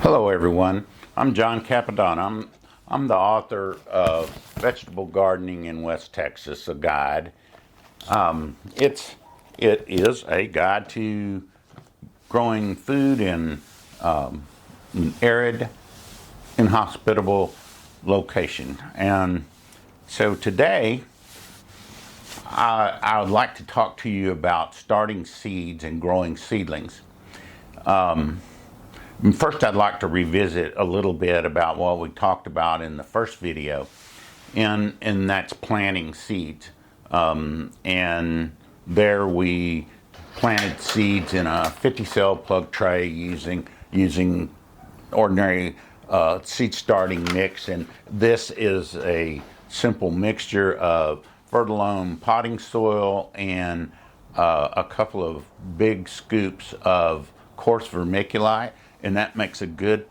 Hello, everyone. I'm John Capadon. I'm the author of Vegetable Gardening in West Texas, a guide. It is a guide to growing food in an arid, inhospitable location. And so today, I would like to talk to you about starting seeds and growing seedlings. First, I'd like to revisit a little bit about what we talked about in the first video, and that's planting seeds. And there we planted seeds in a 50-cell plug tray using ordinary seed starting mix, and this is a simple mixture of fertile potting soil and a couple of big scoops of coarse vermiculite, and that makes a good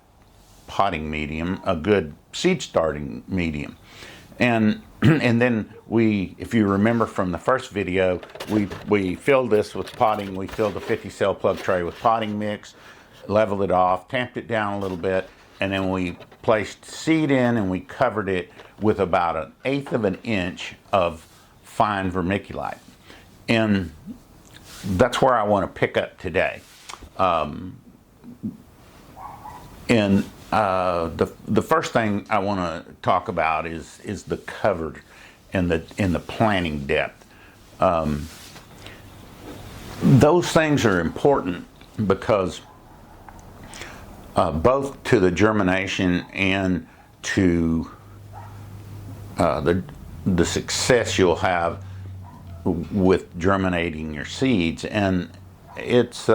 potting medium, a good seed starting medium. And then if you remember from the first video, we filled this with potting. We filled a 50-cell plug tray with potting mix, leveled it off, tamped it down a little bit, and then we placed seed in and we covered it with about 1/8 of an inch of fine vermiculite. And that's where I want to pick up today. And the first thing I want to talk about is the cover and the planting depth. Those things are important because both to the germination and to the success you'll have with germinating your seeds, and it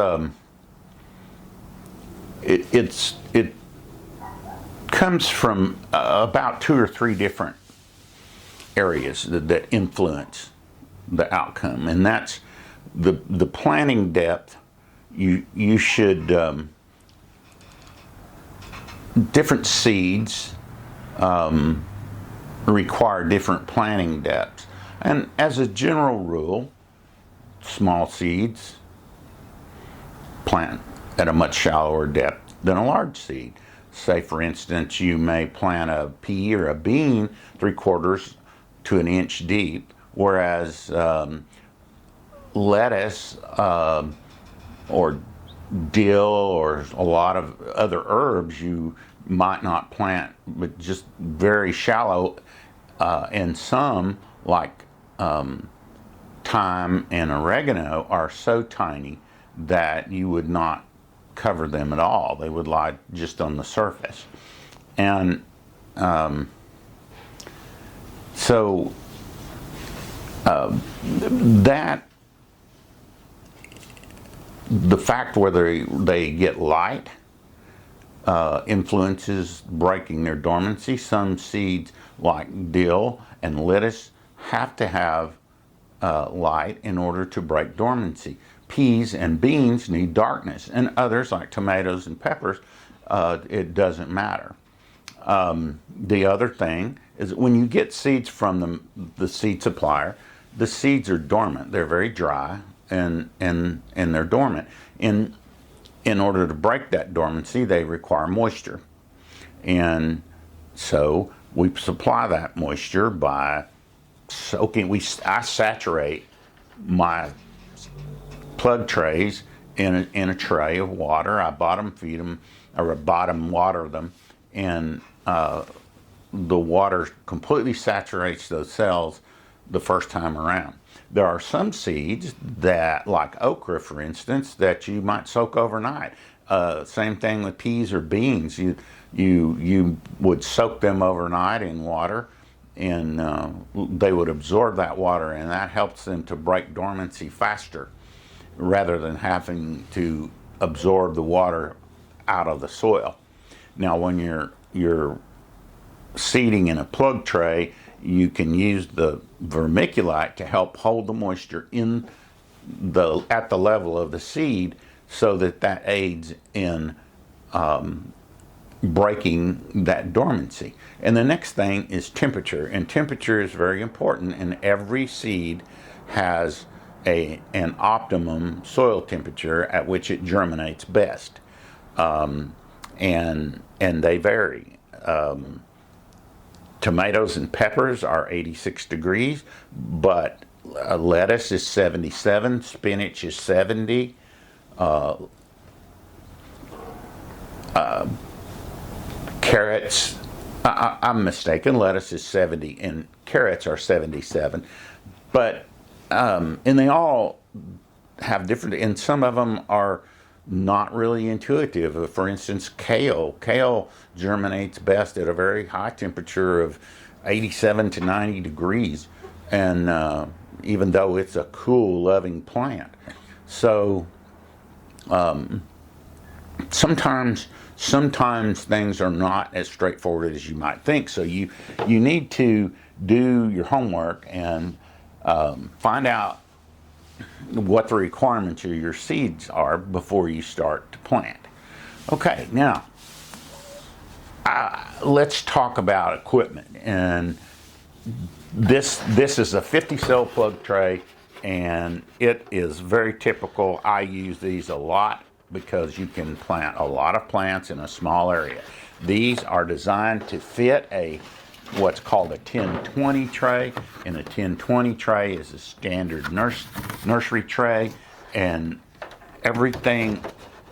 comes from about 2 or 3 different areas that influence the outcome, and that's the planting depth. You should different seeds require different planting depths, and as a general rule, small seeds plant at a much shallower depth than a large seed. Say, for instance, you may plant a pea or a bean 3/4 to an inch deep, whereas lettuce or dill or a lot of other herbs you might not plant, but just very shallow, and some like thyme and oregano are so tiny that you would not cover them at all. They would lie just on the surface. And so that the fact whether they get light influences breaking their dormancy. Some seeds like dill and lettuce have to have light in order to break dormancy. Peas and beans need darkness, and others like tomatoes and peppers, it doesn't matter. The other thing is when you get seeds from the seed supplier, the seeds are dormant. They're very dry and they're dormant. In order to break that dormancy, they require moisture. And so we supply that moisture by soaking. I saturate my plug trays in a tray of water. I bottom feed them, or bottom water them, and the water completely saturates those cells the first time around. There are some seeds that, like okra for instance, that you might soak overnight. Same thing with peas or beans. You would soak them overnight in water, and they would absorb that water, and that helps them to break dormancy faster, rather than having to absorb the water out of the soil. Now, when you're seeding in a plug tray, you can use the vermiculite to help hold the moisture at the level of the seed, so that aids in breaking that dormancy. And the next thing is temperature, and temperature is very important, and every seed has an optimum soil temperature at which it germinates best. and they vary. Tomatoes and peppers are 86 degrees, but lettuce is 77, spinach is 70, carrots, I'm mistaken, lettuce is 70 and carrots are 77. But, and they all have different, and some of them are not really intuitive. For instance, kale germinates best at a very high temperature of 87 to 90 degrees, and even though it's a cool loving plant. So sometimes things are not as straightforward as you might think. So you need to do your homework and find out what the requirements of your seeds are before you start to plant. Okay, now let's talk about equipment. And this is a 50 cell plug tray, and it is very typical. I use these a lot because you can plant a lot of plants in a small area. These are designed to fit what's called a 10-20 tray, and a 10-20 tray is a standard nursery tray, and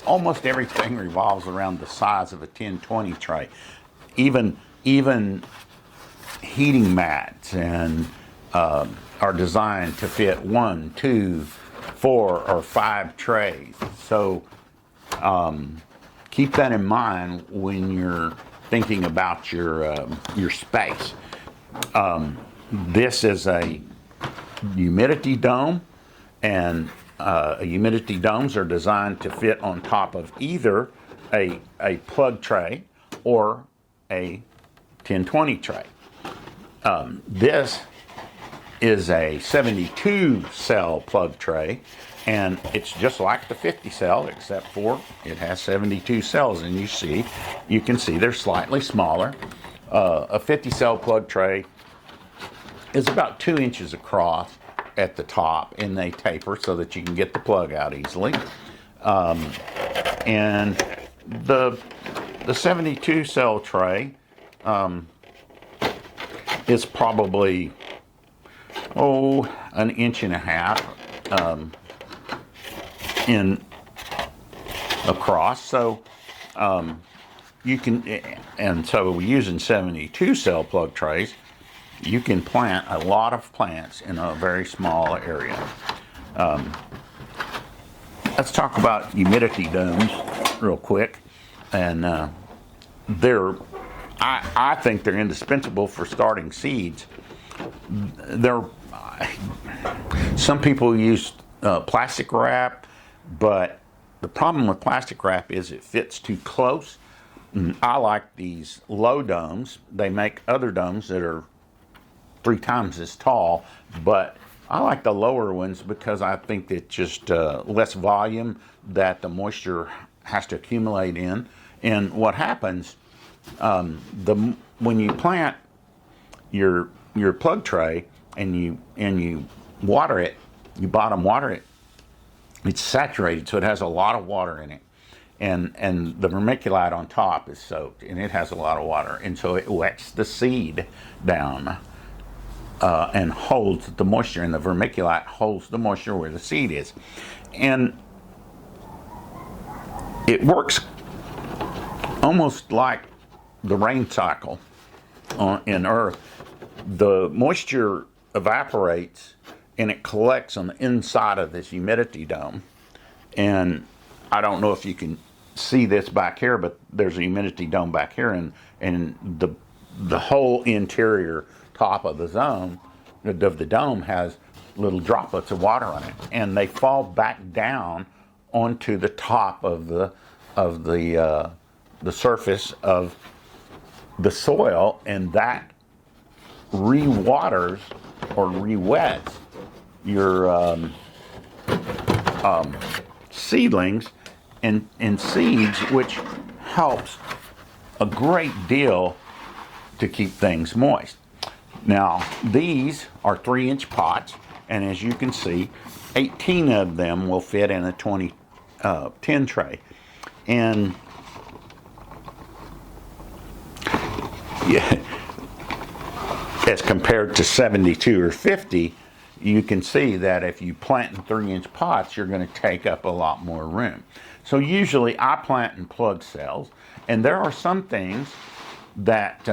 almost everything revolves around the size of a 10-20 tray. Even heating mats and are designed to fit 1, 2, 4, or 5 trays. So keep that in mind when you're thinking about your space. This is a humidity dome, and humidity domes are designed to fit on top of either a plug tray or a 10-20 tray. This is a 72 cell plug tray, and it's just like the 50 cell, except for it has 72 cells, and you can see they're slightly smaller. A 50 cell plug tray is about 2 inches across at the top, and they taper so that you can get the plug out easily. And the 72 cell tray is probably an inch and a half in across. So you can, and so using 72 cell plug trays, you can plant a lot of plants in a very small area. Let's talk about humidity domes real quick, and I think they're indispensable for starting seeds. Some people use plastic wrap, but the problem with plastic wrap is it fits too close. I like these low domes. They make other domes that are 3 times as tall, but I like the lower ones because I think it's just less volume that the moisture has to accumulate in. And what happens when you plant your plug tray and you water it, you bottom water it, it's saturated, so it has a lot of water in it, and the vermiculite on top is soaked, and it has a lot of water, and so it wets the seed down and holds the moisture, and the vermiculite holds the moisture where the seed is, and it works almost like the rain cycle in Earth. The moisture evaporates and it collects on the inside of this humidity dome. And I don't know if you can see this back here, but there's a humidity dome back here, and the whole interior top of the dome has little droplets of water on it, and they fall back down onto the top of the surface of the soil, and that re-waters or re-wets your seedlings and seeds, which helps a great deal to keep things moist. Now, these are 3-inch pots, and as you can see, 18 of them will fit in a 10 tray. And yeah, as compared to 72 or 50, you can see that if you plant in 3-inch pots, you're going to take up a lot more room. So usually I plant in plug cells, and there are some things that,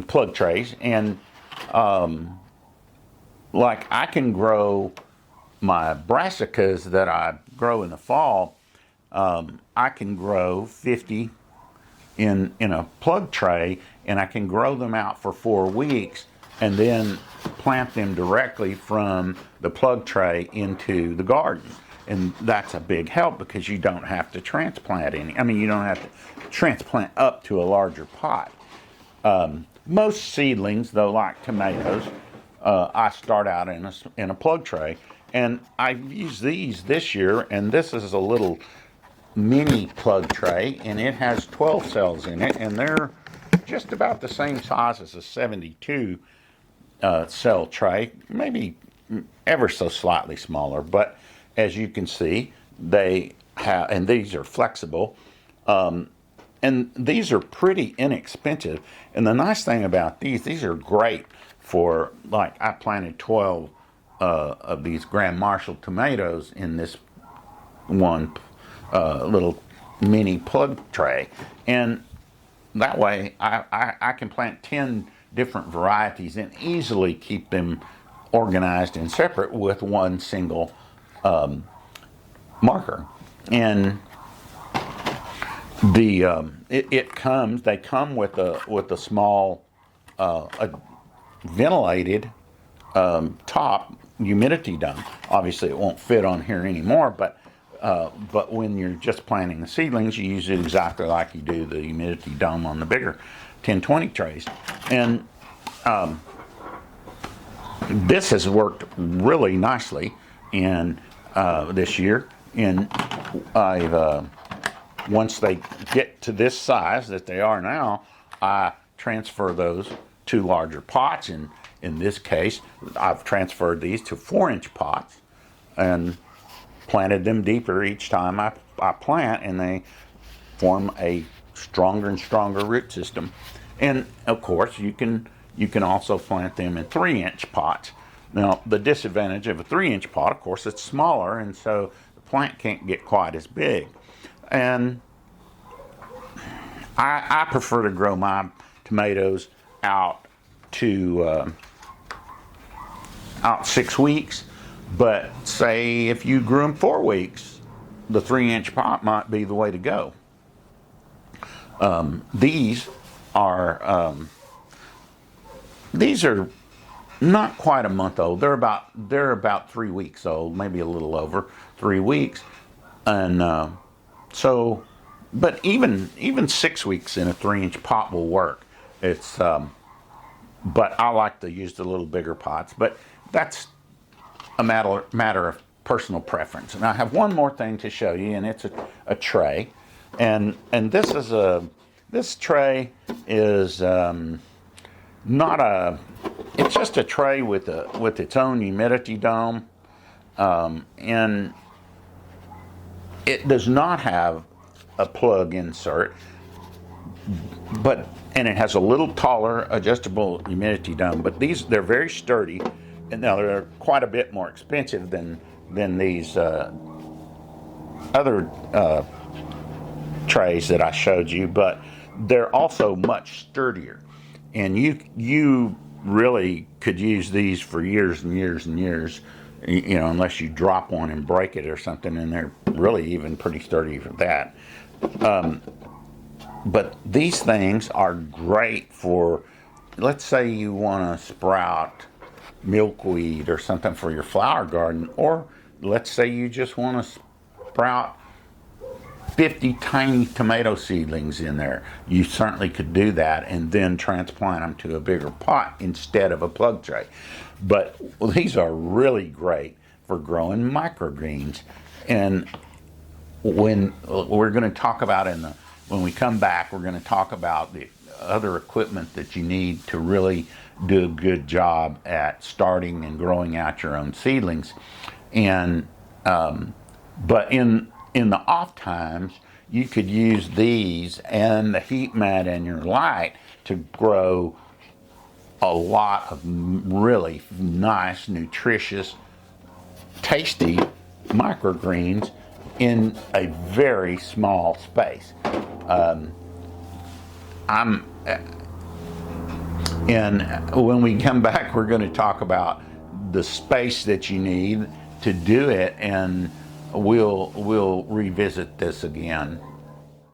plug trays, and like I can grow my brassicas that I grow in the fall. I can grow 50 in a plug tray, and I can grow them out for 4 weeks and then plant them directly from the plug tray into the garden. And that's a big help because you don't have to transplant any. I mean, you don't have to transplant up to a larger pot. Most seedlings, though, like tomatoes, I start out in a plug tray. And I've used these this year, and this is a little mini plug tray, and it has 12 cells in it, and they're just about the same size as a 72 cell tray, maybe ever so slightly smaller. But as you can see, they have, and these are flexible, and these are pretty inexpensive. And the nice thing about these are great for, like, I planted 12 of these Grand Marshal tomatoes in this one little mini plug tray, and that way I can plant 10 different varieties and easily keep them organized and separate with one single marker. And they come with a small ventilated top humidity dome. Obviously it won't fit on here anymore, but when you're just planting the seedlings, you use it exactly like you do the humidity dome on the bigger 1020 trays. And this has worked really nicely in this year. And I've once they get to this size that they are now, I transfer those to larger pots. And in this case, I've transferred these to 4-inch pots and planted them deeper each time I plant, and they form a stronger and stronger root system. And of course, you can also plant them in 3-inch pots. Now, the disadvantage of a 3-inch pot, of course, it's smaller, and so the plant can't get quite as big. And I prefer to grow my tomatoes out to out 6 weeks. But say if you grew them 4 weeks, the 3-inch pot might be the way to go. These are not quite a month old. They're about 3 weeks old, maybe a little over 3 weeks, and but even 6 weeks in a 3-inch pot will work. It's but I like to use the little bigger pots, but that's a matter of personal preference. And I have one more thing to show you, and it's a tray, and this tray is not a. It's just a tray with its own humidity dome, and it does not have a plug insert, and it has a little taller adjustable humidity dome. But they're very sturdy. And now they're quite a bit more expensive than these other trays that I showed you, but they're also much sturdier. And you really could use these for years and years and years, unless you drop one and break it or something, and they're really even pretty sturdy for that. But these things are great for, let's say you want to sprout milkweed or something for your flower garden, or let's say you just want to sprout 50 tiny tomato seedlings in there. You certainly could do that and then transplant them to a bigger pot instead of a plug tray. But these are really great for growing microgreens. And when we're going to talk about when we come back, we're going to talk about the other equipment that you need to really do a good job at starting and growing out your own seedlings. And but in the off times, you could use these and the heat mat and your light to grow a lot of really nice, nutritious, tasty microgreens in a very small space. And when we come back, we're going to talk about the space that you need to do it, and we'll revisit this again.